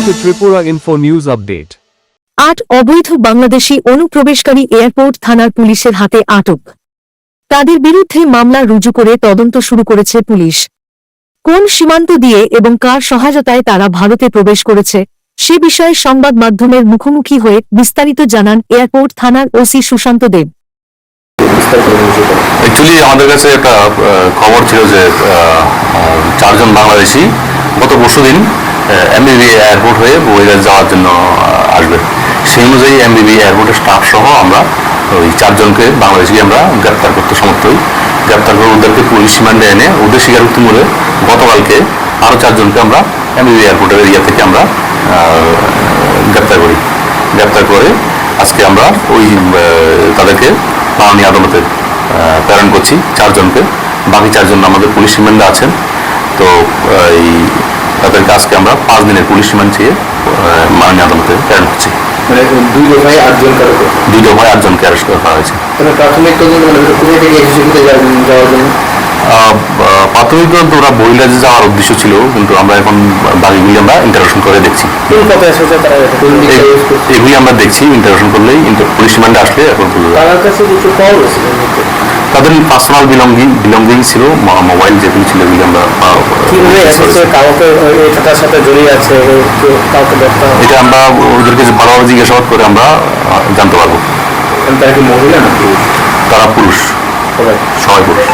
to Tripura Info News Update. 8 অবৈধ বাংলাদেশি অনুপ্রবেশকারী airport থানার পুলিশের হাতে আটক। তাদের বিরুদ্ধে মামলা রুজু করে তদন্ত শুরু করেছে পুলিশ। কোন সীমান্ত দিয়ে এবং কার সহায়তায় তারা ভারতে প্রবেশ করেছে সে বিষয়ে সংবাদ মাধ্যমের মুখোমুখি হয়ে বিস্তারিত জানান এয়ারপোর্ট থানার ওসি সুশান্ত দেব। অ্যাকচুয়ালি আমাদের কাছে একটা খবর ছিল যে 4 জন বাংলাদেশি গত পরশুদিন এমবিবি এয়ারপোর্ট হয়ে বগুড়া যাওয়ার জন্য আসবে। সেই অনুযায়ী এমবিবি এয়ারপোর্টের স্টাফ সহ আমরা ওই 4 জনকে বাংলাদেশি আমরা গ্রেপ্তার করতে সমর্থ হই। গ্রেপ্তার করে ওদেরকে পুলিশ রিমান্ডে এনে ওদের স্বীকারোক্তি মূলে গতকালকে আরও 4 জনকে আমরা এমবিবি এয়ারপোর্টের এরিয়া থেকে আমরা গ্রেপ্তার করি। গ্রেপ্তার করে আজকে আমরা ওই তাদেরকে মাননীয় আদালতে প্রেরণ করছি 4 জনকে। বাকি 4 জন আমাদের পুলিশ রিমান্ডে আছেন। তো এই তাদেরকে আজকে আমরা 5 দিনের পুলিশ রিমান্ড চেয়ে মাননীয় আদালতে প্রেরণ করছি। মানে 2 দফায় 8 জনকে অ্যারেস্ট করা হয়েছে। প্রাথমিক তদন্ত মানে কোথায় থেকে এসেছে যাওয়ার জন্য প্রাথমিক তদন্ত ওরা বহিরাজ্যে যাওয়ার উদ্দেশ্য ছিল, কিন্তু আমরা এখন বাকিগুলি আমরা ইন্টারোগেশন করে দেখছি। এগুলি আমরা দেখছি ইন্টারোগেশন করলেই পুলিশ রিমান্ডে আসলে এখন তাদের পার্সোনাল বিলঙ্গিং ছিল, মোবাইল যেগুলি ছিল এগুলি আমরা এটা আমরা ওদেরকে ভালোভাবে জিজ্ঞাসাবাদ করে আমরা জানতে পারবো। তারা কি মহিলা নাকি? তারা পুরুষ, সবাই পুরুষ।